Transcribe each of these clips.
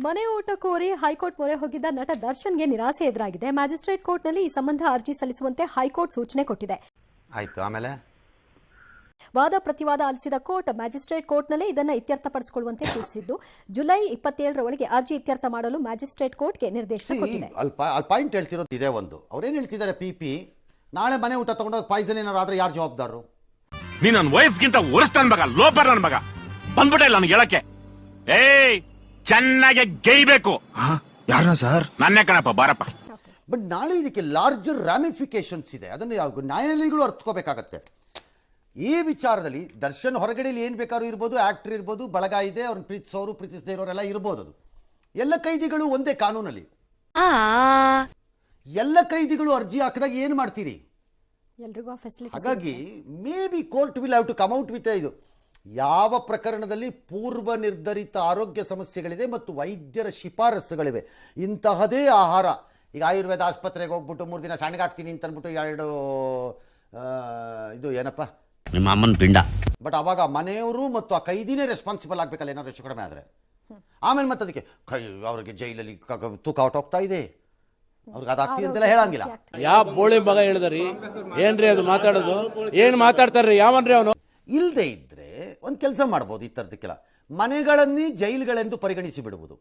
ಮನೆ ಊಟ ಕೋರಿ ಹೈಕೋರ್ಟ್ ಮೊರೆ ಹೋಗಿದ್ದ ನಟ ದರ್ಶನ್ಗೆ ನಿರಾಸೆ ಎದುರಾಗಿದೆ. ಮ್ಯಾಜಿಸ್ಟ್ರೇಟ್ ಕೋರ್ಟ್ನಲ್ಲಿ ಈ ಸಂಬಂಧ ಅರ್ಜಿ ಸಲ್ಲಿಸುವಂತೆ ಹೈಕೋರ್ಟ್ ಸೂಚನೆ ಕೊಟ್ಟಿದೆ. ಆಯ್ತು, ಆಮೇಲೆ ವಾದ ಪ್ರತಿವಾದ ಆಲಿಸಿದ ಕೋರ್ಟ್ ಮ್ಯಾಜಿಸ್ಟ್ರೇಟ್ ಕೋರ್ಟ್ನಲ್ಲೇ ಇದನ್ನು ಇತ್ಯರ್ಥಪಡಿಸಿಕೊಳ್ಳುವಂತೆ ಸೂಚಿಸಿದ್ದು, ಜುಲೈ 27ರ ಒಳಗೆ ಅರ್ಜಿ ಇತ್ಯರ್ಥ ಮಾಡಲು ಮ್ಯಾಜಿಸ್ಟ್ರೇಟ್ ಕೋರ್ಟ್ಗೆ ನಿರ್ದೇಶನ ಕೊಟ್ಟಿದೆ. ಪಾಯಿಂಟ್ ಹೇಳ್ತಿರೋದು ಇದೇ ಒಂದು. ಅವ್ರೇನು ಹೇಳ್ತಿದ್ದಾರೆ, ಪಿ ನಾಳೆ ಮನೆ ಊಟ ತಗೊಂಡೋಗಿ ಪಾಯ್ಸನ್ ಏನಾದ್ರು ಆದ್ರೆ ಯಾರು ಜವಾಬ್ದಾರರು? ನೀ ನನ್ನ ವೈಫ್ಗಿಂತ ವರ್ಸ್ಟ್ ನನ್ ಮಗ, ಲೋಪರ್ ನನ್ ಮಗ ಬಂದ್ಬಿಟ್ಟೆ ಇಲ್ಲ ನನಗೆ ಹೇಳಕ್ಕೆ. ಏಯ್ ಚೆನ್ನಾಗಿ ಗೈಬೇಕು. ಯಾರನ್ನ ಸರ್? ನನ್ನೇ ಕಣಪ್ಪ, ಬಾರಪ್ಪ. ಬಟ್ ನಾಳೆ ಇದಕ್ಕೆ ಲಾರ್ಜರ್ ರಾಮಿಫಿಕೇಶನ್ಸ್ ಇದೆ. ಅದನ್ನು ನ್ಯಾಯಾಲಯಗಳು ಅರ್ಥಕೋಬೇಕಾಗತ್ತೆ. ಈ ವಿಚಾರದಲ್ಲಿ ದರ್ಶನ್ ಹೊರಗಡೆಯಲ್ಲಿ ಏನು ಬೇಕಾದ್ರೂ ಇರ್ಬೋದು, ಆಕ್ಟರ್ ಇರ್ಬೋದು, ಬಳಗ ಇದೆ, ಅವ್ರನ್ನ ಪ್ರೀತಿಸೋರು ಪ್ರೀತಿಸದೇ ಇರೋರೆಲ್ಲ ಇರ್ಬೋದು. ಅದು ಎಲ್ಲ ಕೈದಿಗಳು ಒಂದೇ ಕಾನೂನಲ್ಲಿ. ಎಲ್ಲ ಕೈದಿಗಳು ಅರ್ಜಿ ಹಾಕಿದಾಗ ಏನು ಮಾಡ್ತೀರಿ? ಹಾಗಾಗಿ maybe court will have to come out with ಇದು. ಯಾವ ಪ್ರಕರಣದಲ್ಲಿ ಪೂರ್ವ ನಿರ್ಧರಿತ ಆರೋಗ್ಯ ಸಮಸ್ಯೆಗಳಿದೆ ಮತ್ತು ವೈದ್ಯರ ಶಿಫಾರಸುಗಳಿವೆ, ಇಂತಹದೇ ಆಹಾರ. ಈಗ ಆಯುರ್ವೇದ ಆಸ್ಪತ್ರೆಗೆ ಹೋಗ್ಬಿಟ್ಟು 3 ದಿನ ಸಣ್ಣಗಾಗ್ತೀನಿ ಅಂತ ಅಂದ್ಬಿಟ್ಟು 2 ಇದು ಏನಪ್ಪ ನಿಮ್ಮ ಅಮ್ಮನ ಪಿಂಡ. ಬಟ್ ಅವಾಗ ಮನೆಯವರು ಮತ್ತು ಆ ಕೈದಿನೇ ರೆಸ್ಪಾನ್ಸಿಬಲ್ ಆಗಬೇಕಲ್ಲ, ಏನಾದ್ರು ಹೆಚ್ಚು ಕಡಿಮೆ ಆದರೆ. ಆಮೇಲೆ ಮತ್ತೆ ಅದಕ್ಕೆ ಅವ್ರಿಗೆ ಜೈಲಲ್ಲಿ ತೂಕ ಹೊಟ್ಟೋಗ್ತಾ ಇದೆ, ಅವ್ರಿಗೆ ಅದಾಗ್ತಿದೆ ಅಂತೆಲ್ಲ ಹೇಳಂಗಿಲ್ಲ. ಯಾವ ಬೋಳಿ ಮಗ ಹೇಳಿದ್ರಿ? ಏನ್ರಿ ಅದು ಮಾತಾಡೋದು? ಏನ್ ಮಾತಾಡ್ತಾರ್ರಿ? ಯಾವನ್ರಿ ಅವನು? ಇಲ್ಲದೆ ಇದ್ರೆ ಒಂದು ಕೆಲಸ ಮಾಡ್ಬೋದು, ಈ ಥರದಕ್ಕೆಲ್ಲ ಮನೆಗಳನ್ನೇ ಜೈಲುಗಳೆಂದು ಪರಿಗಣಿಸಿ ಬಿಡುವುದು.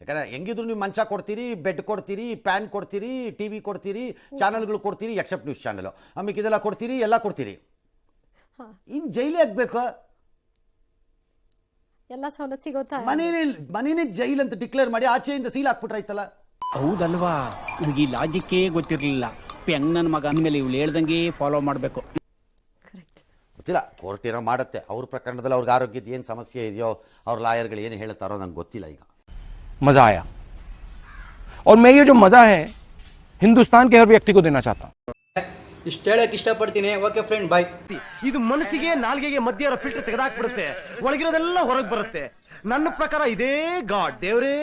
ಯಾಕಂದರೆ ಹೆಂಗಿದ್ರು ನೀವು ಮಂಚ ಕೊಡ್ತೀರಿ, ಬೆಡ್ ಕೊಡ್ತೀರಿ, ಪ್ಯಾನ್ ಕೊಡ್ತೀರಿ, ಟಿವಿ ಕೊಡ್ತೀರಿ, ಚಾನಲ್ಗಳು ಕೊಡ್ತೀರಿ, ಎಕ್ಸೆಪ್ಟ್ ನ್ಯೂಸ್ ಚಾನಲ್, ಆಮೇಲೆ ಇದೆಲ್ಲ ಕೊಡ್ತೀರಿ, ಎಲ್ಲ ಕೊಡ್ತೀರಿ. ಇನ್ನು ಜೈಲೇ ಆಗ್ಬೇಕು, ಎಲ್ಲ ಸವಲತ್ತು ಸಿಗೋತಾ? ಮನೇನೆ ಜೈಲ್ ಅಂತ ಡಿಕ್ಲೇರ್ ಮಾಡಿ ಆಚೆಯಿಂದ ಸೀಲ್ ಹಾಕ್ಬಿಟ್ರಾಯ್ತಲ್ಲ. ಹೌದಲ್ವಾ? ನನಗೆ ಈ ಲಾಜಿಕ್ಕೇ ಗೊತ್ತಿರಲಿಲ್ಲ. ಹೆಂಗ್ ನನ್ನ ಮಗ ಅಂದಮೇಲೆ ಇವಳು ಹೇಳ್ದಂಗೆ ಫಾಲೋ ಮಾಡಬೇಕು. ಗೊತ್ತಿಲ್ಲ, ಕೋರ್ಟ್ ಏನೋ ಮಾಡುತ್ತೆ. ಅವ್ರ ಪ್ರಕರಣದಲ್ಲಿ ಅವ್ರಿಗೆ ಆರೋಗ್ಯದ ಏನು ಸಮಸ್ಯೆ ಇದೆಯೋ, ಅವ್ರ ಲಾಯರ್ಗಳು ಏನು ಹೇಳ್ತಾರೋ ನಂಗೆ ಗೊತ್ತಿಲ್ಲ. ಈಗ मजा आया और मैं ये जो मजा है हिंदुस्तान के हर व्यक्ति को देना चाहता हूँ. ಇಷ್ಟು ಹೇಳಕ್ ಇಷ್ಟಪಡ್ತೀನಿ. ಓಕೆ ಫ್ರೆಂಡ್, ಬಾಯ್. ಇದು ಮನಸ್ಸಿಗೆ ನಾಲ್ಗೆಗೆ ಮಧ್ಯ ಇರೋ ಫಿಲ್ಟರ್ ತೆಗೆದಾಕ್ಬಿಡುತ್ತೆ, ಒಳಗಿರೋದೆಲ್ಲ ಹೊರಗೆ ಬರುತ್ತೆ. ನನ್ನ ಪ್ರಕಾರ ಇದೇ ಗಾಡ್ ದೇವ್ರೇ.